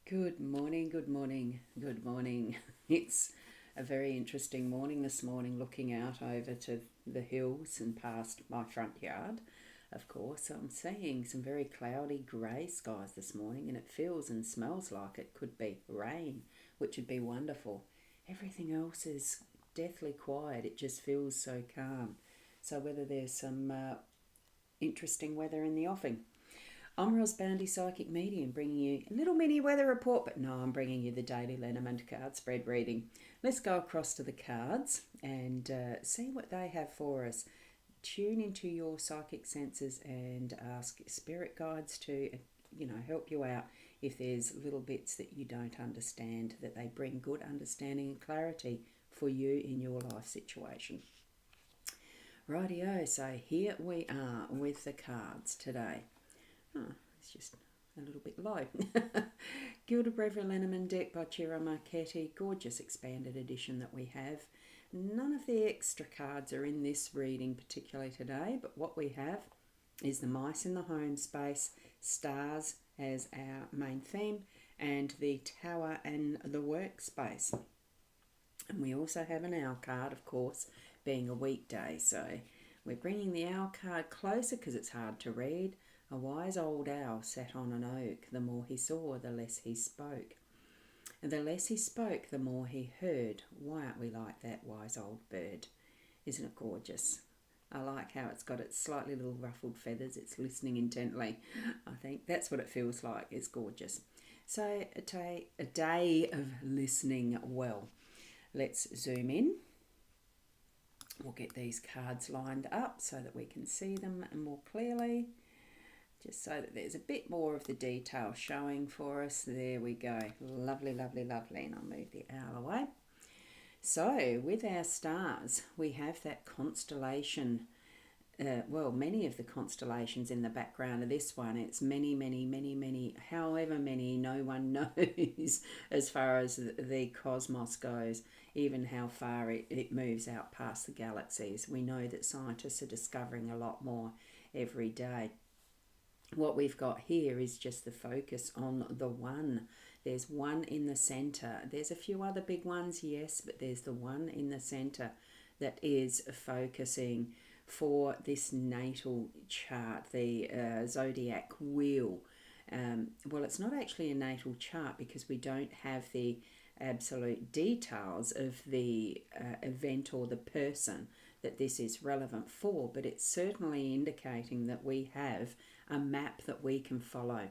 Good morning, good morning, good morning. It's a very interesting morning this morning, looking out over to the hills and past my front yard. Of course, I'm seeing some very cloudy grey skies this morning, and it feels and smells like it could be rain, which would be wonderful. Everything else is deathly quiet, it just feels so calm. So, whether there's some interesting weather in the offing. I'm rosboundy psychic medium, bringing you a little mini weather report, but no, I'm bringing you the daily Lenormand card spread reading. Let's go across to the cards and see what they have for us. Tune into your psychic senses and ask spirit guides to, help you out if there's little bits that you don't understand, that they bring good understanding and clarity for you in your life situation. Rightio, so here we are with the cards today. Oh, it's just a little bit low. Gilda Breville Lenormand deck by Ciro Marchetti. Gorgeous expanded edition that we have. None of the extra cards are in this reading particularly today, but what we have is the mice in the home space, stars as our main theme, and the tower and the workspace. And we also have an owl card, of course, being a weekday. So we're bringing the owl card closer because it's hard to read. A wise old owl sat on an oak. The more he saw, the less he spoke. And the less he spoke, the more he heard. Why aren't we like that wise old bird? Isn't it gorgeous? I like how it's got its slightly little ruffled feathers. It's listening intently. I think that's what it feels like. It's gorgeous. So a day of listening well. Let's zoom in. We'll get these cards lined up so that we can see them more clearly. Just so that there's a bit more of the detail showing for us. There we go. Lovely, lovely, lovely. And I'll move the owl away. So with our stars, we have that constellation. Many of the constellations in the background of this one. It's many, many, many, many, however many, no one knows as far as the cosmos goes, even how far it moves out past the galaxies. We know that scientists are discovering a lot more every day. What we've got here is just the focus on the one. There's one in the center. There's a few other big ones, yes, but there's the one in the center that is focusing for this natal chart, the zodiac wheel. It's not actually a natal chart because we don't have the absolute details of the event or the person that this is relevant for, but it's certainly indicating that we have a map that we can follow,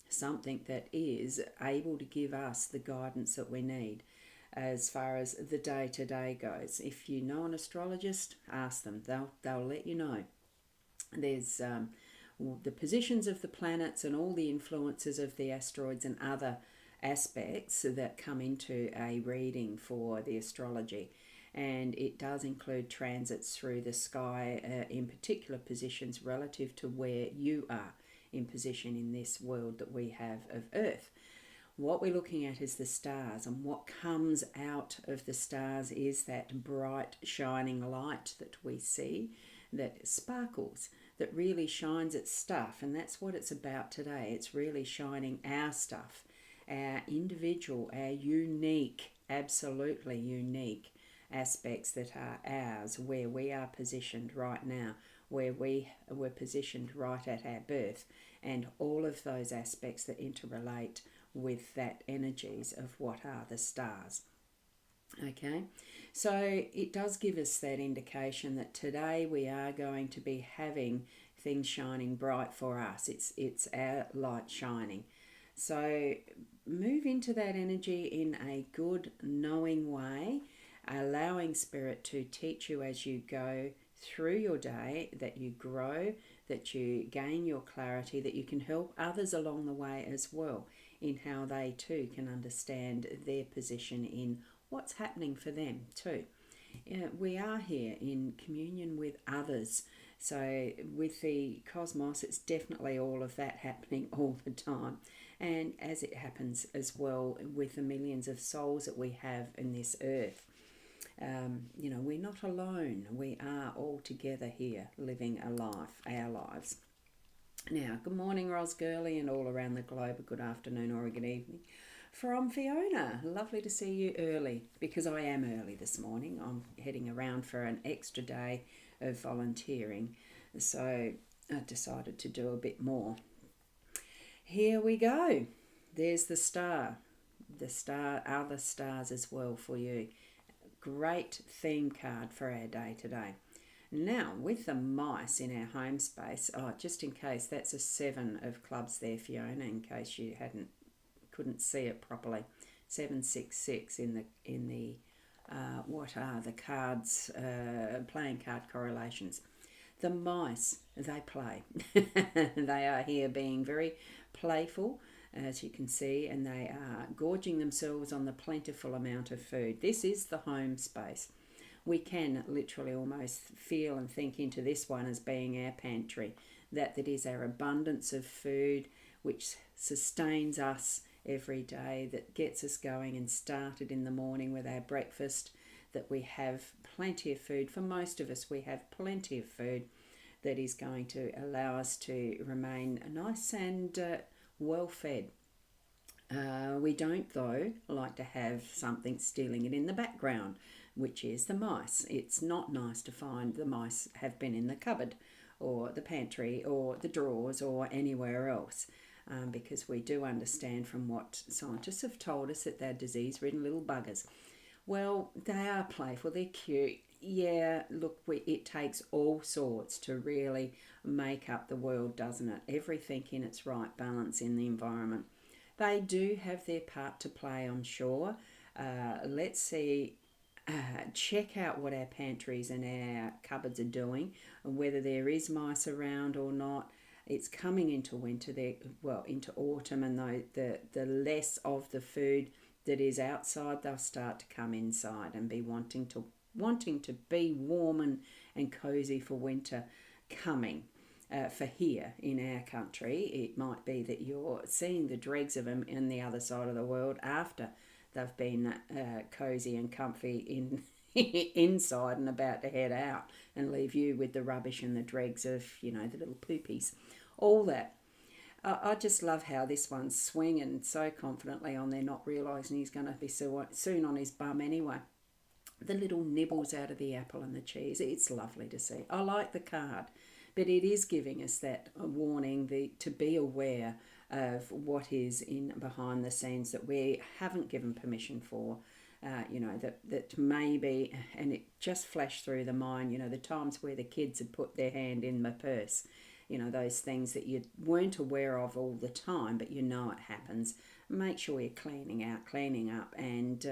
something that is able to give us the guidance that we need as far as the day-to-day goes. If you know an astrologist, ask them. They'll let you know. There's the positions of the planets and all the influences of the asteroids and other aspects that come into a reading for the astrology. And it does include transits through the sky in particular positions relative to where you are in position in this world that we have of Earth. What we're looking at is the stars, and what comes out of the stars is that bright shining light that we see that sparkles, that really shines its stuff. And that's what it's about today. It's really shining our stuff, our individual, our unique, absolutely unique aspects that are ours, where we are positioned right now, where we were positioned right at our birth, and all of those aspects that interrelate with that energies of what are the stars. Okay, so it does give us that indication that today we are going to be having things shining bright for us. It's our light shining. So move into that energy in a good, knowing way, allowing Spirit to teach you as you go through your day, that you grow, that you gain your clarity, that you can help others along the way as well in how they too can understand their position in what's happening for them too. We are here in communion with others. So with the cosmos, it's definitely all of that happening all the time. And as it happens as well with the millions of souls that we have in this earth. We're not alone. We are all together here living a life, our lives. Now, good morning, Ros Gurley, and all around the globe. A good afternoon or a good evening from Fiona. Lovely to see you early, because I am early this morning. I'm heading around for an extra day of volunteering, so I decided to do a bit more. Here we go. There's the star. The star, other stars as well for you. Great theme card for our day today. Now, with the mice in our home space, just in case, that's a 7 of clubs there, Fiona, in case you couldn't see it properly. 766 in the what are the cards, playing card correlations. The mice, they play. They are here being very playful, as you can see, and they are gorging themselves on the plentiful amount of food. This is the home space. We can literally almost feel and think into this one as being our pantry. That is our abundance of food, which sustains us every day, that gets us going and started in the morning with our breakfast, that we have plenty of food. For most of us, we have plenty of food that is going to allow us to remain nice and well fed. We don't, though, like to have something stealing it in the background, which is the mice. It's not nice to find the mice have been in the cupboard or the pantry or the drawers or anywhere else, because we do understand from what scientists have told us that they're disease-ridden little buggers. Well, they are playful, they're cute. Yeah, look, it takes all sorts to really make up the world, doesn't it? Everything in its right balance in the environment. They do have their part to play, I'm sure. Let's see, check out what our pantries and our cupboards are doing, and whether there is mice around or not. It's coming into winter, into autumn, and the less of the food that is outside, they'll start to come inside and be wanting to be warm and cozy for winter coming. For here in our country, it might be that you're seeing the dregs of them in the other side of the world after they've been cozy and comfy inside and about to head out and leave you with the rubbish and the dregs of, the little poopies. All that. I just love how this one's swinging so confidently on there, not realising he's going to be soon on his bum anyway. The little nibbles out of the apple and the cheese. It's lovely to see. I like the card, but it is giving us that warning to be aware of what is in behind the scenes that we haven't given permission for. That maybe, and it just flashed through the mind, the times where the kids had put their hand in my purse. Those things that you weren't aware of all the time, but it happens. Make sure you're cleaning up, and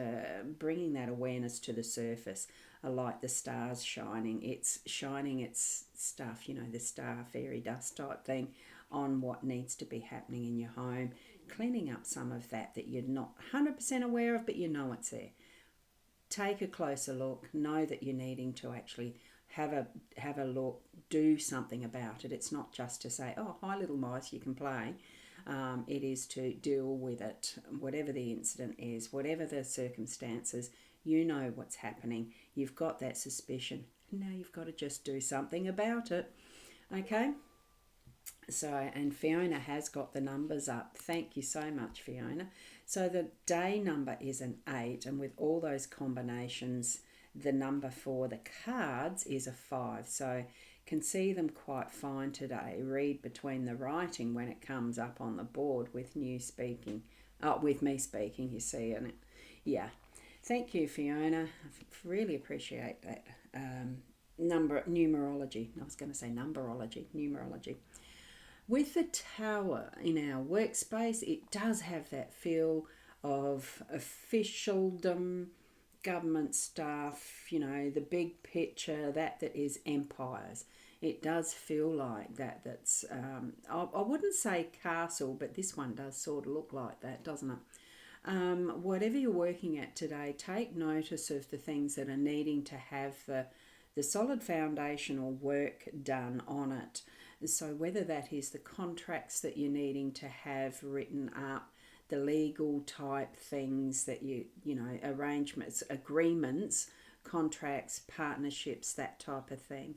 bringing that awareness to the surface. I like the stars shining. It's shining its stuff, the star fairy dust type thing, on what needs to be happening in your home. Cleaning up some of that you're not 100% aware of, but it's there. Take a closer look. Know that you're needing to actually have a look, do something about it. It's not just to say, oh, hi little mice, you can play. It is to deal with it, whatever the incident is, whatever the circumstances. You know what's happening. You've got that suspicion. Now you've got to just do something about it. Okay? So, and Fiona has got the numbers up. Thank you so much, Fiona. So the day number is an 8, and with all those combinations, the number for the cards is a 5. So can see them quite fine today. Read between the writing when it comes up on the board with me speaking, you see, and yeah. Thank you, Fiona. I really appreciate that. Numerology. I was going to say numerology. With the tower in our workspace, it does have that feel of officialdom, government stuff, the big picture, that is empires. It does feel like that. That's, I wouldn't say castle, but this one does sort of look like that, doesn't it? Whatever you're working at today, take notice of the things that are needing to have the solid foundational work done on it. So whether that is the contracts that you're needing to have written up, the legal type things that arrangements, agreements, contracts, partnerships, that type of thing,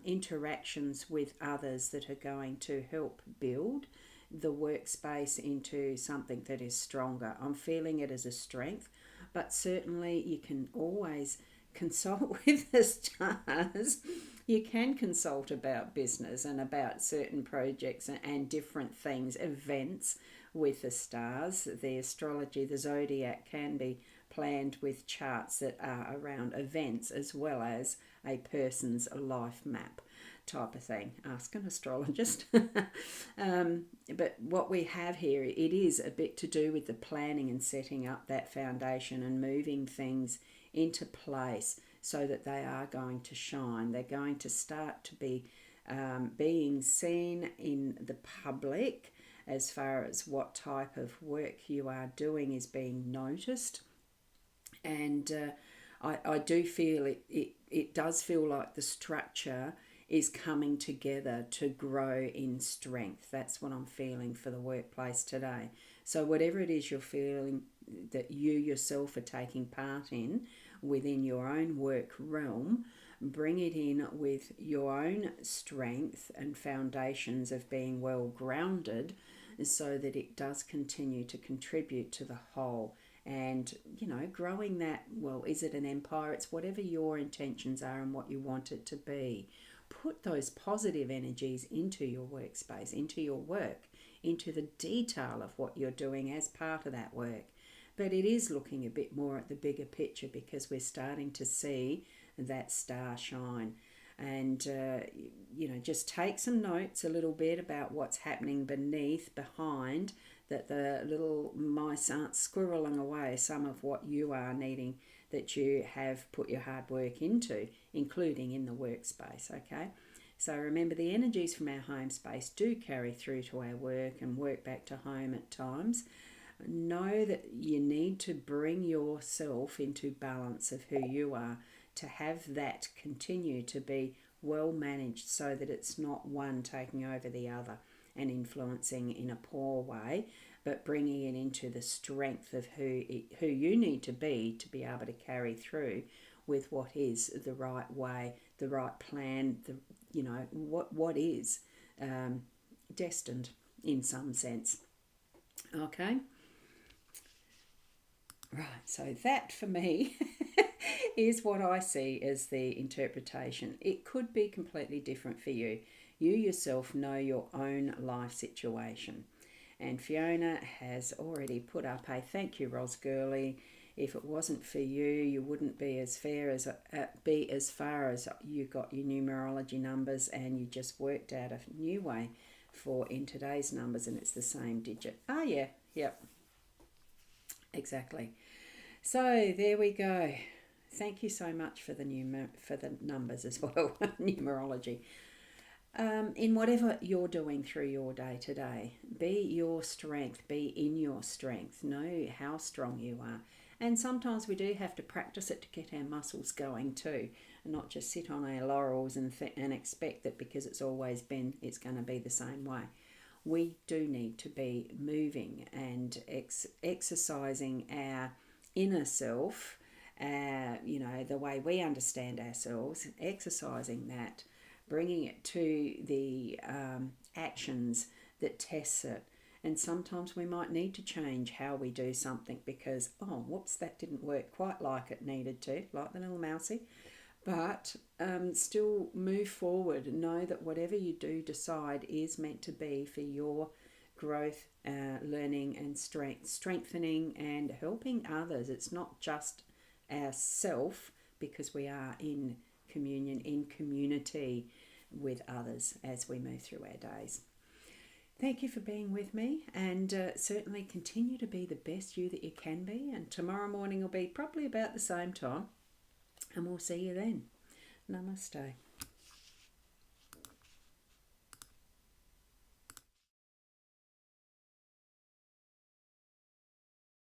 interactions with others that are going to help build the workspace into something that is stronger. I'm feeling it as a strength, but certainly you can always consult with the stars. You can consult about business and about certain projects and different things, events with the stars. The astrology, the zodiac can be planned with charts that are around events as well as a person's life map type of thing. Ask an astrologist. But what we have here, it is a bit to do with the planning and setting up that foundation and moving things into place so that they are going to shine. They're going to start to be being seen in the public as far as what type of work you are doing is being noticed. And I do feel it does feel like the structure is coming together to grow in strength. That's what I'm feeling for the workplace today. So whatever it is you're feeling that you yourself are taking part in within your own work realm, bring it in with your own strength and foundations of being well grounded so that it does continue to contribute to the whole. And, growing that, well, is it an empire? It's whatever your intentions are and what you want it to be. Put those positive energies into your workspace, into your work, into the detail of what you're doing as part of that work. But it is looking a bit more at the bigger picture because we're starting to see that star shine. And, just take some notes a little bit about what's happening behind, that the little mice aren't squirreling away some of what you are needing, that you have put your hard work into, including in the workspace, okay? So remember, the energies from our home space do carry through to our work and work back to home at times. Know that you need to bring yourself into balance of who you are to have that continue to be well managed so that it's not one taking over the other and influencing in a poor way, but bringing it into the strength of who you need to be able to carry through with what is the right way, the right plan, what is destined in some sense. Okay? Right, so that for me is what I see as the interpretation. It could be completely different for you. You yourself know your own life situation. And Fiona has already put up a thank you, Ros Girly. If it wasn't for you, you wouldn't be as far as you got your numerology numbers, and you just worked out a new way for in today's numbers, and it's the same digit. Oh yeah, yep, exactly. So there we go. Thank you so much for the numbers as well, numerology. In whatever you're doing through your day today, be your strength, be in your strength, know how strong you are. And sometimes we do have to practice it to get our muscles going too, and not just sit on our laurels and expect that because it's always been, it's going to be the same way. We do need to be moving and exercising our inner self, the way we understand ourselves, exercising that, bringing it to the actions that tests it. And sometimes we might need to change how we do something because, whoops, that didn't work quite like it needed to, like the little mousey. But still move forward and know that whatever you do decide is meant to be for your growth, learning and strengthening and helping others. It's not just ourself, because we are in communion, in community with others as we move through our days. Thank you for being with me, and certainly continue to be the best you that you can be. And tomorrow morning will be probably about the same time, and we'll see you then. Namaste.